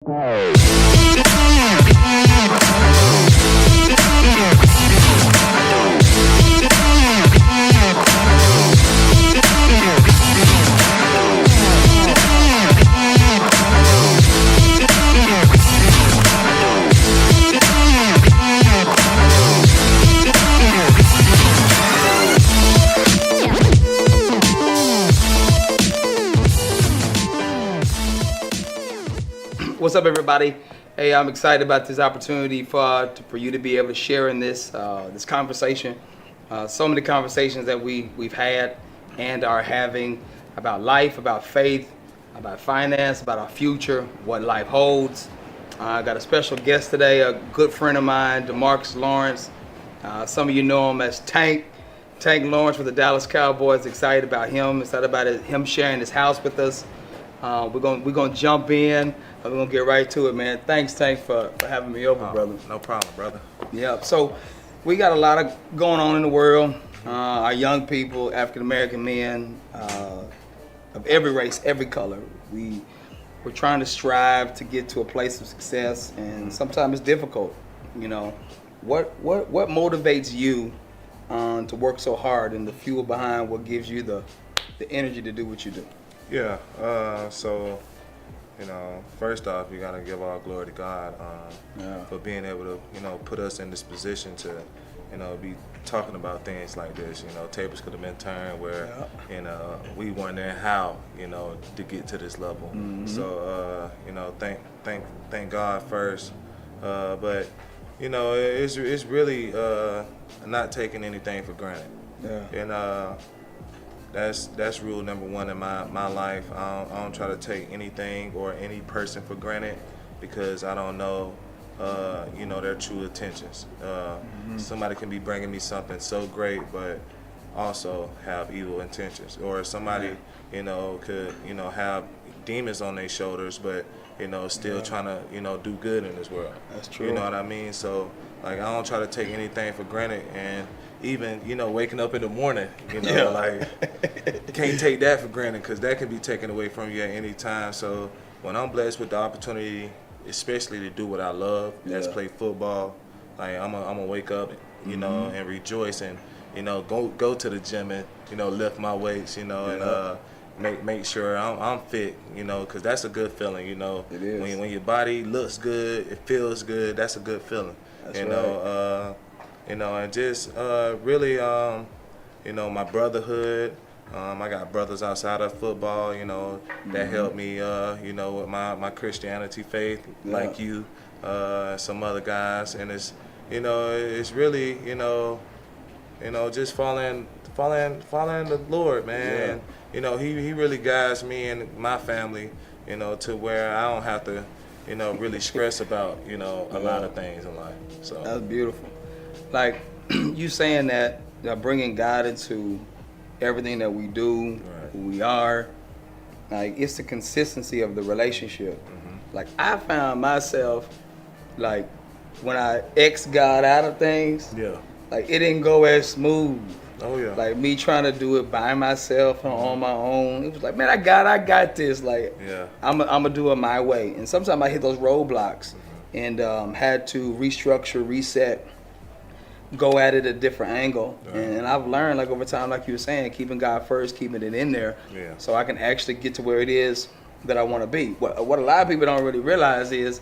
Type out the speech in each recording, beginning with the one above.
What's up, everybody? Hey, I'm excited about this opportunity for you to be able to share in this this conversation. So many conversations that we've had and are having about life, about faith, about finance, about our future, what life holds. I got a special guest today, a good friend of mine, DeMarcus Lawrence. Some of you know him as Tank. Tank Lawrence with the Dallas Cowboys. Excited about him. Excited about him sharing his house with us. We're gonna jump in. We're gonna get right to it, man. Thanks, Tank, for having me over, brother. No problem, brother. Yeah. So we got a lot of going on in the world. Our young people, African American men, of every race, every color. We're trying to strive to get to a place of success, and sometimes it's difficult. You know, what motivates you to work so hard, and the fuel behind what gives you the energy to do what you do? Yeah. So, first off, you gotta give all glory to God for being able to, put us in this position to, be talking about things like this. Tables could have been turned where, we wondering how, to get to this level. Mm-hmm. So, thank God first. But, it's really not taking anything for granted. Yeah. And that's rule number one in my life. I don't try to take anything or any person for granted because I don't know, their true intentions. Somebody can be bringing me something so great, but also have evil intentions. Or somebody, could, have demons on their shoulders, but, still trying to, do good in this world. That's true. You know what I mean? So, I don't try to take anything for granted. And even, waking up in the morning, can't take that for granted because that can be taken away from you at any time. So when I'm blessed with the opportunity, especially to do what I love, that's play football, I'm gonna wake up, and rejoice and, go to the gym and, lift my weights, and make sure I'm fit, because that's a good feeling, It is. When your body looks good, it feels good, that's a good feeling. That's right. And just really, my brotherhood. I got brothers outside of football, that help me, with my Christianity faith, like you, some other guys, and it's really, just following the Lord, man. Yeah. He really guides me and my family, to where I don't have to, really stress about, a lot of things in life. So that's beautiful. Like you saying that, bringing God into everything that we do, right. who we are, like it's the consistency of the relationship. Mm-hmm. Like I found myself, like when I X God out of things, like it didn't go as smooth. Oh yeah. Like me trying to do it by myself on my own. It was like, man, I got this. Like I'm gonna do it my way. And sometimes I hit those roadblocks and had to restructure, reset, go at it a different angle. And I've learned, like over time, like you were saying, keeping God first, keeping it in there, so I can actually get to where it is that I want to be. What a lot of people don't really realize is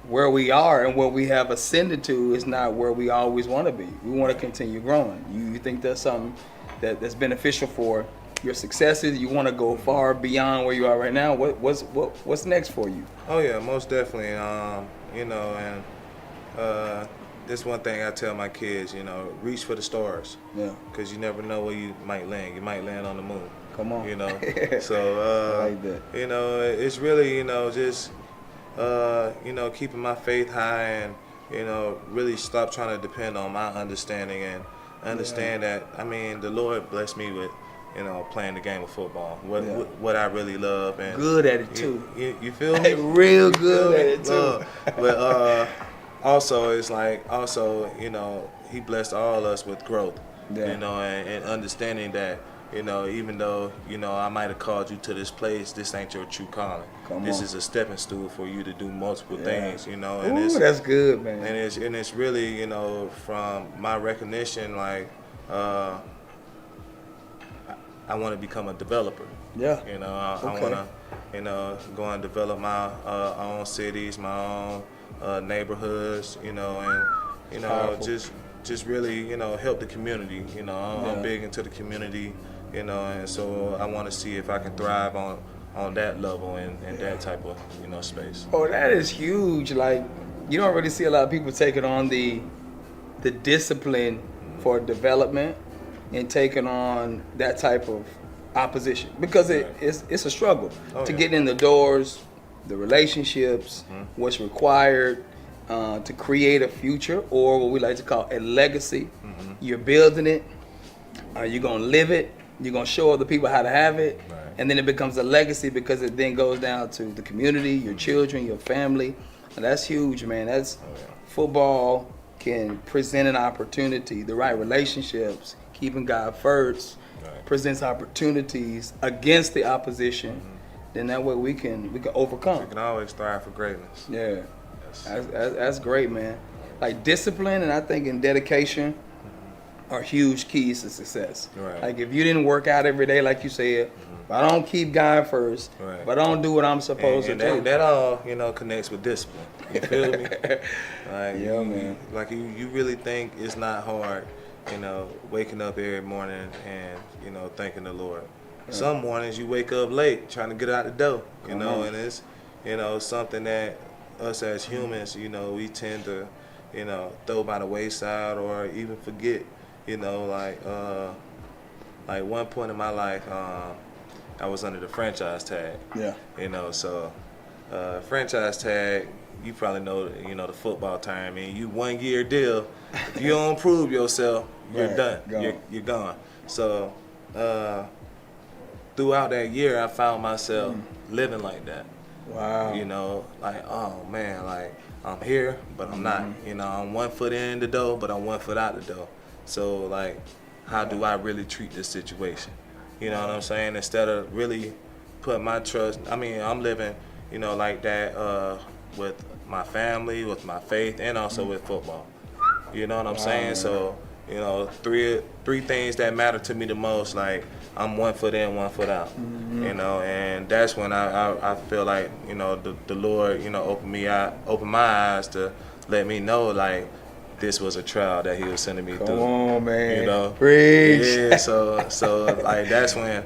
where we are and what we have ascended to is not where we always want to be. We want to continue growing. You think that's something that's beneficial for your successes? You want to go far beyond where you are right now. What's next for you? Oh yeah, most definitely. This one thing I tell my kids, reach for the stars. Yeah. Because you never know where you might land. You might land on the moon. Come on. So, I like that. It's really, just, keeping my faith high and, really stop trying to depend on my understanding and understand that, the Lord blessed me with, playing the game of football. What I really love. And good at it too. You feel me? Real good at it too. But also, it's like, He blessed all us with growth, and understanding that, you know, even though, you know, I might have called you to this place, this ain't your true calling. This is a stepping stool for you to do multiple things, you know. And Ooh, that's good, man. And it's really, you know, from my recognition, like, I want to become a developer. Yeah. You know, I want to, you know, go and develop my own cities, my own neighborhoods, you know, and, you know, just really, you know, help the community. You know, I'm big into the community, you know, and so I want to see if I can thrive on that level and that type of, you know, space. Oh, that is huge. Like, you don't really see a lot of people taking on the discipline for development and taking on that type of opposition, because it's a struggle to get in the doors, the relationships, what's required to create a future, or what we like to call a legacy. You're building it, you're gonna live it, you're gonna show other people how to have it, and then it becomes a legacy because it then goes down to the community, your children, your family. And that's huge, man. That's football can present an opportunity, the right relationships, keeping God first, presents opportunities against the opposition. Then that way we can overcome. We can always strive for greatness. Yeah, that's great, man. Like discipline and I think in dedication are huge keys to success. Like if you didn't work out every day, like you said, if I don't keep God first, if I don't do what I'm supposed to do, that all, you know, connects with discipline. You feel me? Like, man. You really think it's not hard, you know, waking up every morning and, you know, thanking the Lord. Some mornings you wake up late trying to get out the door, you know, and it's, you know, something that us as humans, you know, we tend to, you know, throw by the wayside or even forget, you know, like one point in my life, I was under the franchise tag. Yeah. You know, so franchise tag, you probably know, you know, the football term. I mean, you 1 year deal. If you don't prove yourself, you're done. You're gone. So throughout that year, I found myself living like that. Wow. You know, like, oh man, like I'm here, but I'm not. You know, I'm 1 foot in the door, but I'm 1 foot out the door. So like, how do I really treat this situation? You know what I'm saying? Instead of really putting my trust, I mean, I'm living, you know, like that with my family, with my faith, and also with football. You know what I'm saying? So, you know, three things that matter to me the most, like I'm 1 foot in, 1 foot out. You know, and that's when I feel like, you know, the Lord, you know, opened my eyes to let me know, like, this was a trial that he was sending me through. Come on, man. You know? Preach. Yeah, so like that's when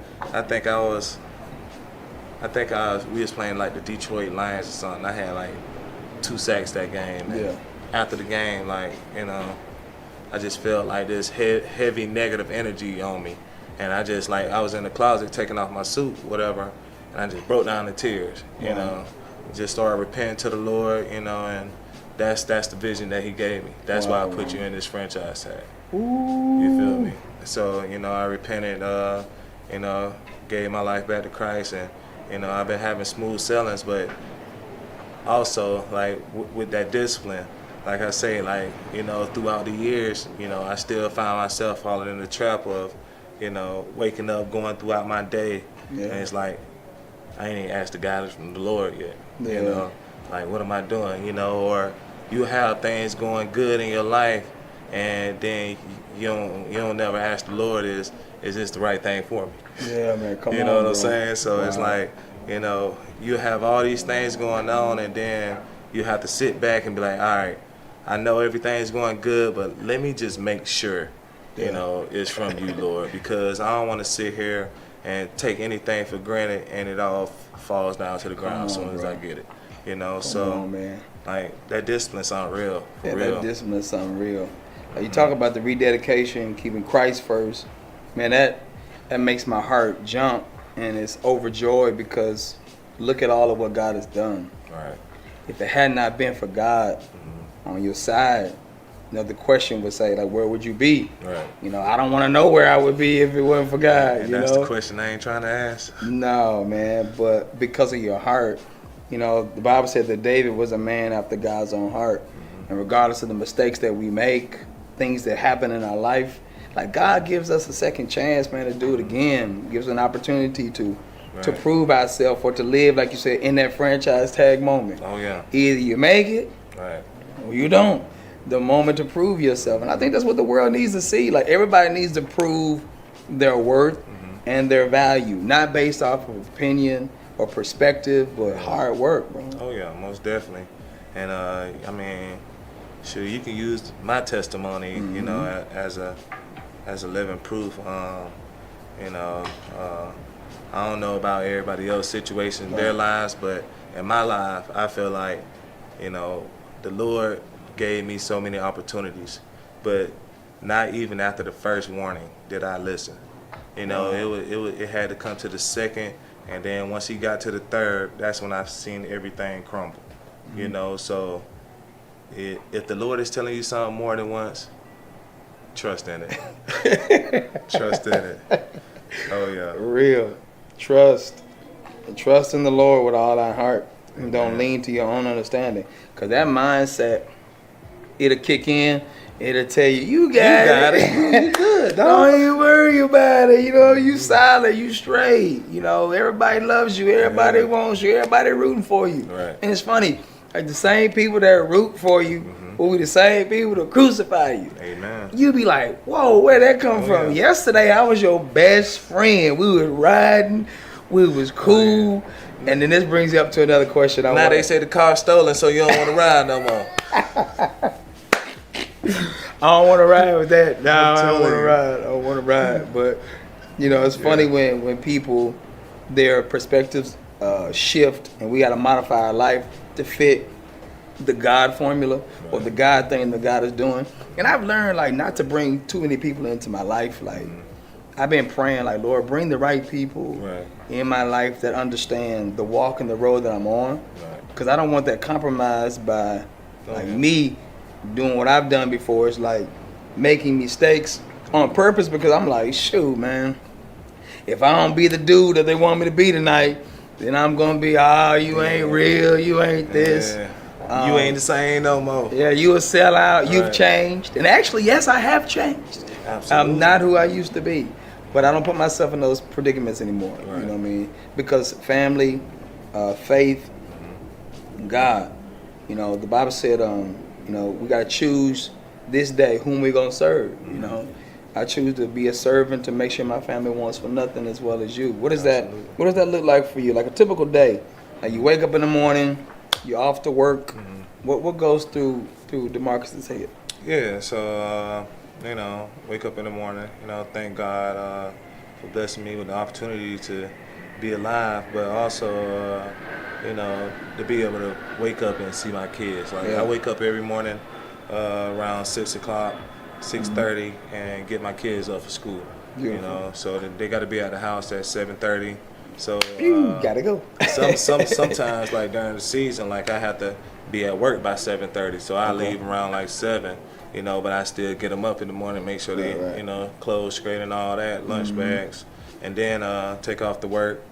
we was playing like the Detroit Lions or something. I had like 2 sacks that game. And after the game, like, you know, I just felt like this heavy negative energy on me. And I just like, I was in the closet taking off my suit, whatever, and I just broke down in tears, you know. Just started repenting to the Lord, you know, and that's the vision that he gave me. That's why I put you in this franchise tag. You feel me? So, you know, I repented, you know, gave my life back to Christ, and, you know, I've been having smooth sailings, but also, like, with that discipline, like I say, like, you know, throughout the years, you know, I still find myself falling in the trap of, you know, waking up, going throughout my day, and it's like, I ain't even asked the guidance from the Lord yet, you know? Like, what am I doing, you know? Or you have things going good in your life, and then you don't never ask the Lord, is this the right thing for me? Yeah, man, come on, you know what I'm saying? So it's like, you know, you have all these things going on, and then you have to sit back and be like, all right, I know everything's going good, but let me just make sure, you know, it's from you, Lord, because I don't want to sit here and take anything for granted and it all falls down to the ground as soon as I get it. You know, man. Like, that discipline sounds real, for real. That discipline sounds real. You talk about the rededication, keeping Christ first. Man, that makes my heart jump, and it's overjoyed because look at all of what God has done. Right. If it had not been for God on your side, you know, the question would say, like, where would you be? Right. You know, I don't want to know where I would be if it wasn't for God. And that's the question I ain't trying to ask. No, man, but because of your heart. You know, the Bible said that David was a man after God's own heart. And regardless of the mistakes that we make, things that happen in our life, Like God gives us a second chance, man, to do it again. Gives us an opportunity to prove ourselves or to live, like you said, in that franchise tag moment. Oh yeah. Either you make it, right, or you don't. The moment to prove yourself, and I think that's what the world needs to see. Like everybody needs to prove their worth and their value, not based off of opinion or perspective, but hard work, bro. Oh yeah, most definitely. And I mean, sure, you can use my testimony, you know, as a living proof. You know, I don't know about everybody else's situation, their lives, but in my life, I feel like, you know, the Lord gave me so many opportunities, but not even after the first warning did I listen. You know, it had to come to the second, and then once he got to the third, that's when I've seen everything crumble. You know, so if the Lord is telling you something more than once, trust in it. Trust in it. Oh yeah. Real. Trust. And trust in the Lord with all thy heart. And don't lean to your own understanding. Because that mindset, it'll kick in. It'll tell you, you got it. You good. Don't even worry about it. You know, you solid. You straight. You know, everybody loves you. Everybody wants you. Everybody rooting for you. Right. And it's funny. Like the same people that root for you will be the same people that crucify you. Amen. You be like, whoa, where'd that come from? Yeah. Yesterday I was your best friend. We was riding. We was cool. And then this brings you up to another question. Now they say the car's stolen, so you don't want to ride no more. I don't want to ride with that. No, I don't want to ride. I don't want to ride. But, you know, it's funny when people, their perspectives shift and we got to modify our life to fit the God formula or the God thing that God is doing. And I've learned, like, not to bring too many people into my life. Like, I've been praying, like, Lord, bring the right people in my life that understand the walk and the road that I'm on. Because I don't want that compromised by, me doing what I've done before. It's like making mistakes on purpose because I'm like, shoot, man, if I don't be the dude that they want me to be tonight, then I'm going to be, you ain't real, you ain't this. You ain't the same no more. Yeah, you a sellout, you've changed. And actually, yes, I have changed. Absolutely. I'm not who I used to be. But I don't put myself in those predicaments anymore. You know what I mean? Because family, faith, God. You know, the Bible said, you know, we got to choose this day whom we're going to serve. You know, I choose to be a servant to make sure my family wants for nothing as well as you. What does that look like for you? Like a typical day. Like you wake up in the morning, you're off to work. What goes through DeMarcus's head? Yeah, so you know, wake up in the morning, you know, thank God for blessing me with the opportunity to be alive, but also you know, to be able to wake up and see my kids. Like I wake up every morning around 6 o'clock, 6:30, and get my kids up for school. Beautiful. You know, so they got to be at the house at 7:30. So gotta go. sometimes like during the season, like I have to be at work by 7:30, so I leave around like 7. You know, but I still get them up in the morning, make sure they, you know, clothes straight and all that, lunch bags, and then take off to work.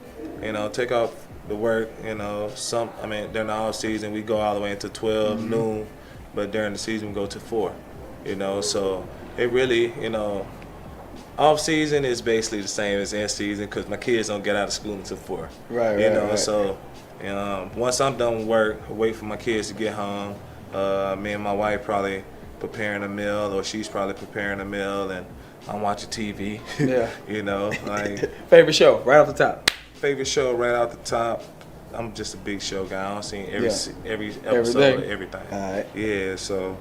You know, take off the work. You know, during the off season we go all the way into 12 noon, but during the season we go to 4. You know, so it really, you know, off season is basically the same as in season because my kids don't get out of school until 4. Right. You know, so once I'm done with work, I wait for my kids to get home. Me and my wife probably preparing a meal, or she's probably preparing a meal, and I'm watching TV. Yeah. You know, like favorite show right off the top. Favorite show right off the top. I'm just a big show guy. I don't see every episode of everything. All right. Yeah. So,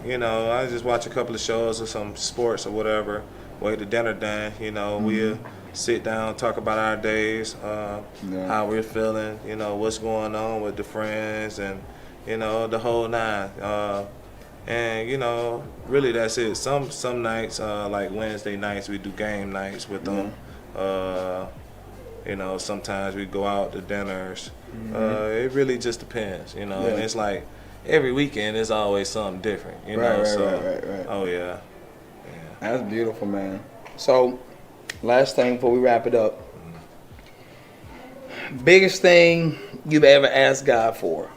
you know, I just watch a couple of shows or some sports or whatever. Wait till dinner done. You know, we'll sit down, talk about our days, how we're feeling. You know, what's going on with the friends, and you know, the whole nine. And you know, really that's it. Some nights, like Wednesday nights, we do game nights with them. You know, sometimes we go out to dinners. It really just depends, you know. And it's like every weekend is always something different, you know. Right. Oh yeah. That's beautiful, man. So, last thing before we wrap it up. Biggest thing you've ever asked God for?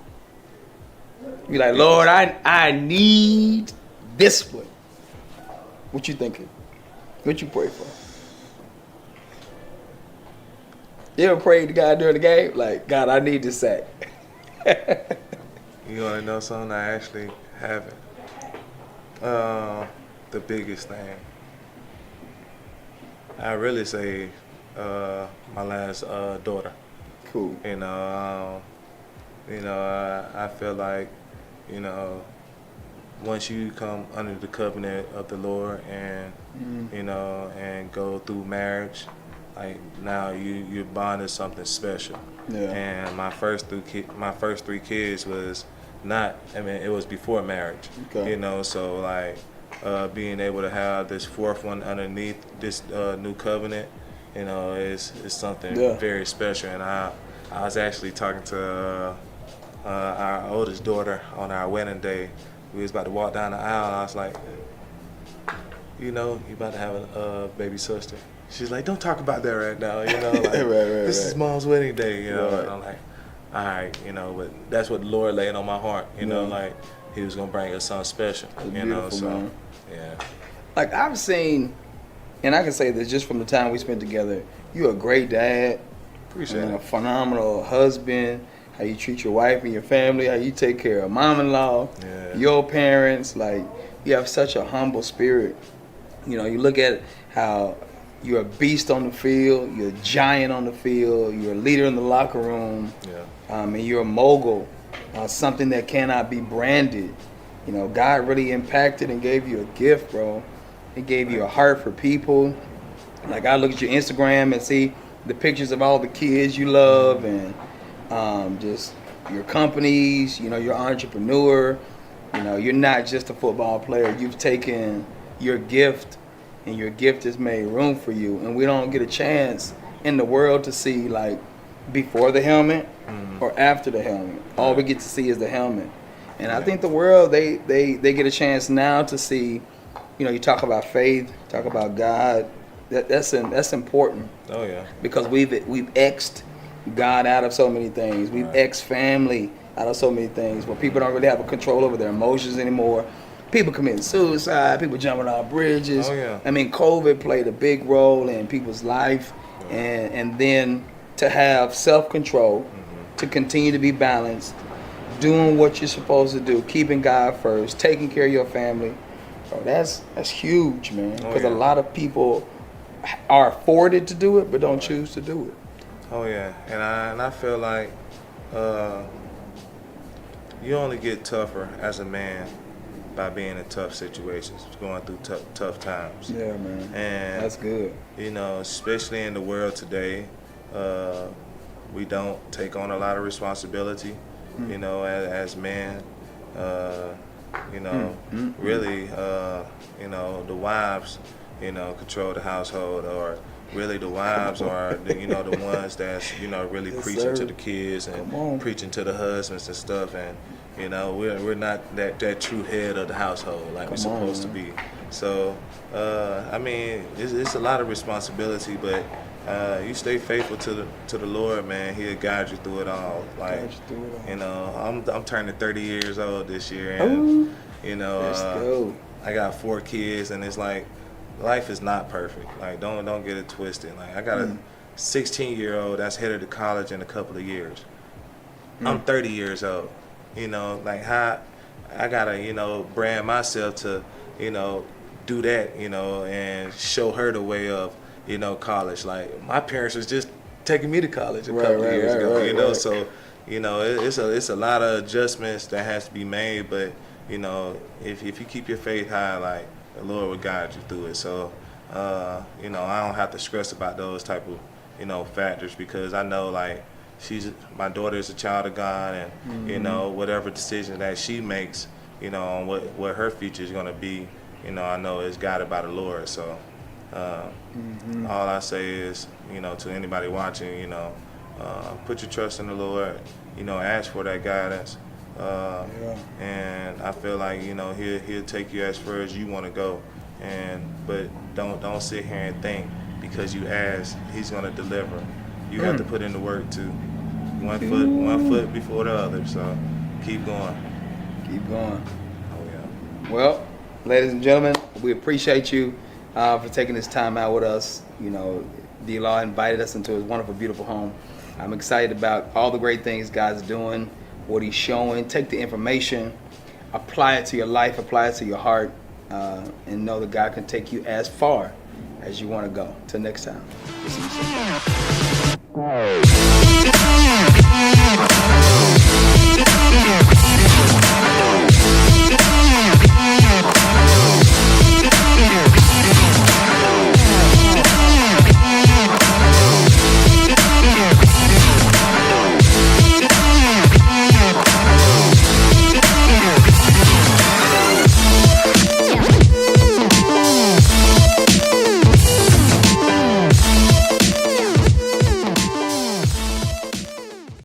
You're like, Lord, I need this one. What you thinking? What you pray for? You ever prayed to God during the game? Like, God, I need this sack. You want to know something? I actually haven't. The biggest thing, I really say, my last daughter. Cool. I feel like, once you come under the covenant of the Lord and and go through marriage, like now you're bonded something special. Yeah. And my first three kids was not. I mean, it was before marriage. Okay. So like being able to have this fourth one underneath this new covenant, is something very special. And I was actually talking to our oldest daughter on our wedding day. We was about to walk down the aisle, and I was like, you about to have a baby sister. She's like, don't talk about that right now, like, this is Mom's wedding day, And I'm like, all right, but that's what the Lord laid on my heart, like he was going to bring us something special, so, man. Yeah. Like I've seen, and I can say this just from the time we spent together, you're a great dad. Appreciate it. A phenomenal husband. How you treat your wife and your family, how you take care of mom-in-law, your parents. Like, you have such a humble spirit. You look at how you're a beast on the field, you're a giant on the field, you're a leader in the locker room, and you're a mogul, something that cannot be branded. God really impacted and gave you a gift, bro. He gave you a heart for people. Like, I look at your Instagram and see the pictures of all the kids you love and just your companies, you're an entrepreneur, you're not just a football player. You've taken your gift, and your gift has made room for you. And we don't get a chance in the world to see, like, before the helmet or after the helmet. All we get to see is the helmet. And I think the world, they get a chance now to see, you talk about faith, talk about God. That's important. Oh, yeah. Because we've X'd God out of so many things. We've X'd family out of so many things where people don't really have a control over their emotions anymore. People committing suicide, people jumping off bridges. Oh, yeah. I mean, COVID played a big role in people's life. And then to have self-control, to continue to be balanced, doing what you're supposed to do, keeping God first, taking care of your family. Bro, that's huge, man. Because a lot of people are afforded to do it, but don't choose to do it. Oh yeah, and I feel like you only get tougher as a man by being in tough situations, going through tough times. Yeah, man. And that's good. Especially in the world today, we don't take on a lot of responsibility. As men, really, the wives, control the household, or really the wives are the ones that's really preaching to the kids and preaching to the husbands and stuff, and we're not that true head of the household like we're supposed to be. So I mean, it's a lot of responsibility, but you stay faithful to the Lord, man. He'll guide you through it all. Like, I'm turning 30 years old this year, and I got 4 kids, and it's like, life is not perfect. Like, don't get it twisted. Like, I got a 16-year-old that's headed to college in a couple of years. I'm 30 years old. Like, how I gotta brand myself to do that, and show her the way of college. Like, my parents was just taking me to college a couple of years ago. So it's a lot of adjustments that has to be made, but if you keep your faith high, like, the Lord will guide you through it. So, I don't have to stress about those type of, factors, because I know, like, my daughter is a child of God, and, whatever decision that she makes, on what her future is going to be, I know it's guided by the Lord. So, all I say is, to anybody watching, put your trust in the Lord, ask for that guidance. And I feel like he'll take you as far as you want to go, but don't sit here and think because you ask he's gonna deliver. You have to put in the work too. One foot before the other. So keep going. Keep going. Oh yeah. Well, ladies and gentlemen, we appreciate you for taking this time out with us. You know, D-Law invited us into his wonderful, beautiful home. I'm excited about all the great things God's doing, what he's showing. Take the information, apply it to your life, apply it to your heart, and know that God can take you as far as you want to go. Till next time.